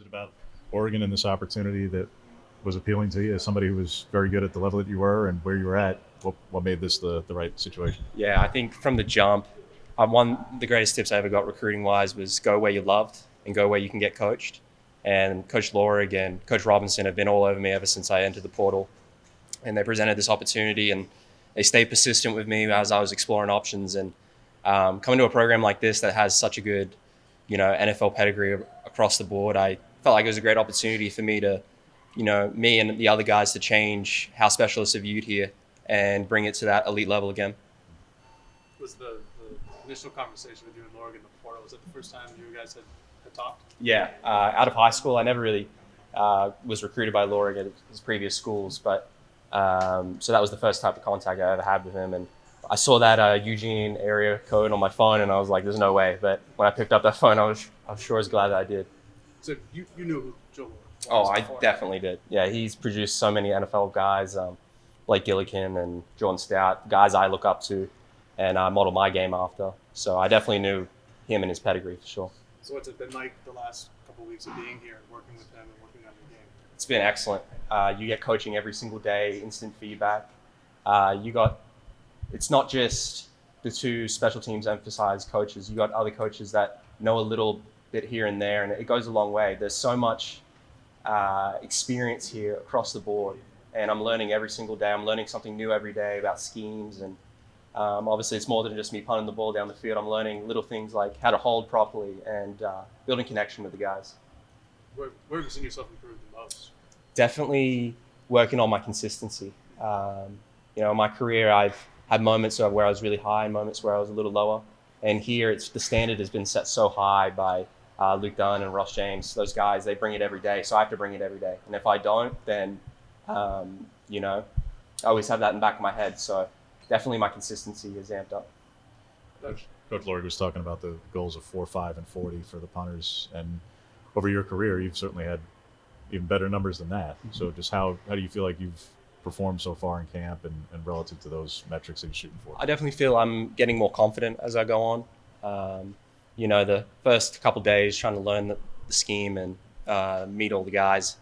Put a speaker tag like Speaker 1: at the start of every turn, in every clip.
Speaker 1: about Oregon and this opportunity that was appealing to you as somebody who was very good at the level that you were and where you were at? What made this the right situation?
Speaker 2: Yeah, I think from the jump, one the greatest tips I ever got recruiting wise was go where you loved and go where you can get coached. And Coach Lorig and Coach Robinson have been all over me ever since I entered the portal. And they presented this opportunity and they stayed persistent with me as I was exploring options. And coming to a program like this that has such a good, NFL pedigree across the board, I felt like it was a great opportunity for me to, me and the other guys to change how specialists are viewed here and bring it to that elite level again.
Speaker 3: Was the initial conversation with you and Morgan in the portal, was it the first time you guys had talked?
Speaker 2: Yeah, out of high school, I never really was recruited by Lorig at his previous schools, but so that was the first type of contact I ever had with him. And I saw that Eugene area code on my phone, and I was like, "There's no way." But when I picked up that phone, I was sure as glad that I did.
Speaker 3: So you knew who Joe was?
Speaker 2: Oh, I
Speaker 3: before.
Speaker 2: definitely did. Yeah, he's produced so many NFL guys, Blake Gillikin and Jordan Stout, guys I look up to, and I model my game after. So I definitely knew him and his pedigree for sure.
Speaker 3: So what's it been like the last couple of weeks of being here and working with him and working on your game?
Speaker 2: It's been excellent. You get coaching every single day, instant feedback. It's not just the two special teams emphasized coaches. You got other coaches that know a little bit here and there, and it goes a long way. There's so much experience here across the board, and I'm learning every single day. I'm learning something new every day about schemes, and obviously it's more than just me punting the ball down the field. I'm learning little things like how to hold properly and building connection with the guys.
Speaker 3: Where have you seen yourself improve the most?
Speaker 2: Definitely working on my consistency. In my career, I've had moments where I was really high and moments where I was a little lower. And here, the standard has been set so high by Luke Dunn and Ross James. Those guys, they bring it every day, so I have to bring it every day. And if I don't, then, I always have that in the back of my head. So definitely my consistency is amped up.
Speaker 1: Coach Lorig was talking about the goals of 4, 5, and 40 for the punters, and over your career, you've certainly had even better numbers than that. So just how do you feel like you've performed so far in camp and relative to those metrics that you're shooting for?
Speaker 2: I definitely feel I'm getting more confident as I go on. The first couple of days trying to learn the scheme and meet all the guys,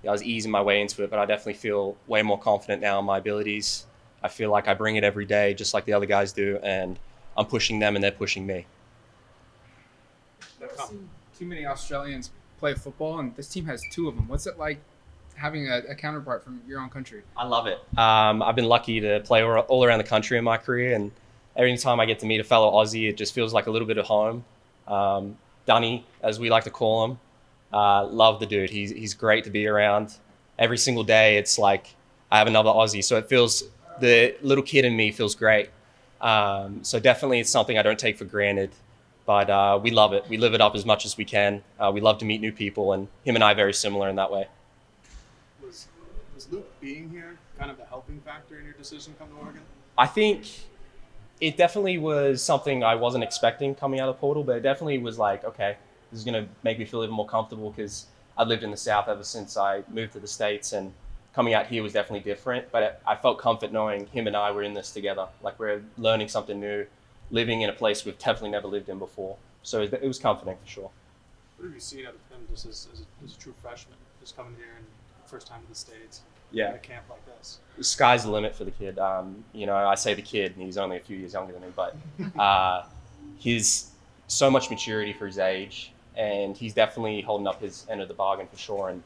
Speaker 2: I was easing my way into it, but I definitely feel way more confident now in my abilities. I feel like I bring it every day, just like the other guys do, and I'm pushing them and they're pushing me.
Speaker 4: I've seen too many Australians play football, and this team has two of them. What's it like having a counterpart from your own country?
Speaker 2: I love it. I've been lucky to play all around the country in my career, and every time I get to meet a fellow Aussie, it just feels like a little bit of home. Dunny, as we like to call him, love the dude. He's great to be around. Every single day, it's like I have another Aussie, so it feels, the little kid in me feels great. So definitely it's something I don't take for granted, but we love it. We live it up as much as we can. We love to meet new people, and him and I are very similar in that way.
Speaker 3: Was Luke being here kind of a helping factor in your decision to come to Oregon?
Speaker 2: I think it definitely was something I wasn't expecting coming out of the portal, but it definitely was like, okay, this is going to make me feel even more comfortable because I've lived in the South ever since I moved to the States, and coming out here was definitely different, but I felt comfort knowing him and I were in this together. Like we're learning something new, living in a place we've definitely never lived in before. So it was comforting for sure.
Speaker 3: What have you seen out of him just as a true freshman, just coming here and first time to the States?
Speaker 2: Yeah.
Speaker 3: In a camp like this.
Speaker 2: The sky's the limit for the kid. I say the kid, and he's only a few years younger than me, but he's so much maturity for his age, and he's definitely holding up his end of the bargain for sure. And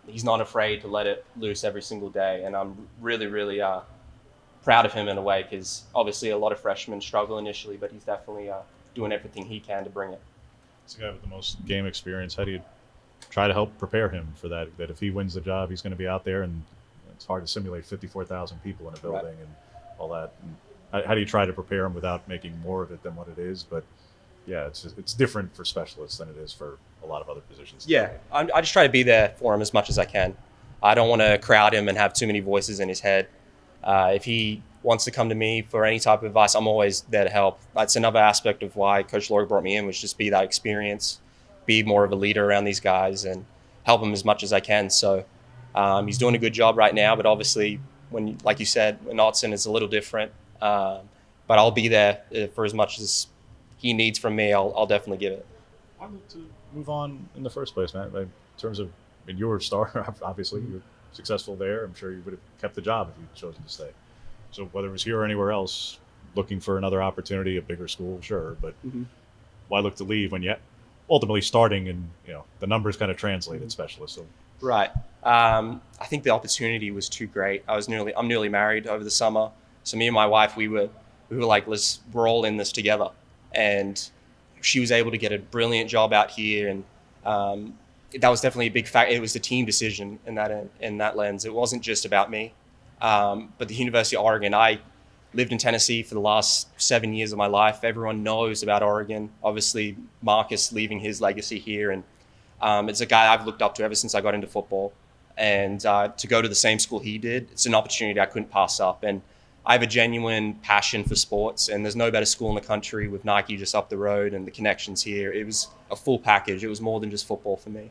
Speaker 2: he's not afraid to let it loose every single day. And I'm really, really proud of him in a way, because obviously a lot of freshmen struggle initially, but he's definitely doing everything he can to bring it.
Speaker 1: It's a guy with the most game experience. How do you try to help prepare him for that if he wins the job, he's going to be out there, and it's hard to simulate 54,000 people in a building, right, and all that. And how do you try to prepare him without making more of it than what it is? But yeah, it's different for specialists than it is for a lot of other positions.
Speaker 2: Yeah, I just try to be there for him as much as I can. I don't want to crowd him and have too many voices in his head. If he wants to come to me for any type of advice, I'm always there to help. That's another aspect of why Coach Lorig brought me in, was just be that experience, be more of a leader around these guys, and help them as much as I can. So he's doing a good job right now, but obviously, like you said, when Otson is a little different. But I'll be there for as much as he needs from me. I'll definitely give it.
Speaker 3: Why look to
Speaker 1: move on in the first place, man? In terms of, I mean, you were a star, obviously. You're successful there. I'm sure you would have kept the job if you'd chosen to stay. So whether it was here or anywhere else, looking for another opportunity, a bigger school, sure. But why look to leave when you ultimately starting and, the numbers kind of translated specialist. So
Speaker 2: Right. I think the opportunity was too great. I'm newly married over the summer. So me and my wife, we were like, we're all in this together. And she was able to get a brilliant job out here. And that was definitely a big factor. It was the team decision in that lens. It wasn't just about me. But the University of Oregon, I lived in Tennessee for the last 7 years of my life. Everyone knows about Oregon. Obviously, Marcus leaving his legacy here. And it's a guy I've looked up to ever since I got into football. And to go to the same school he did, it's an opportunity I couldn't pass up. And I have a genuine passion for sports, and there's no better school in the country with Nike just up the road and the connections here. It was a full package. It was more than just football for me.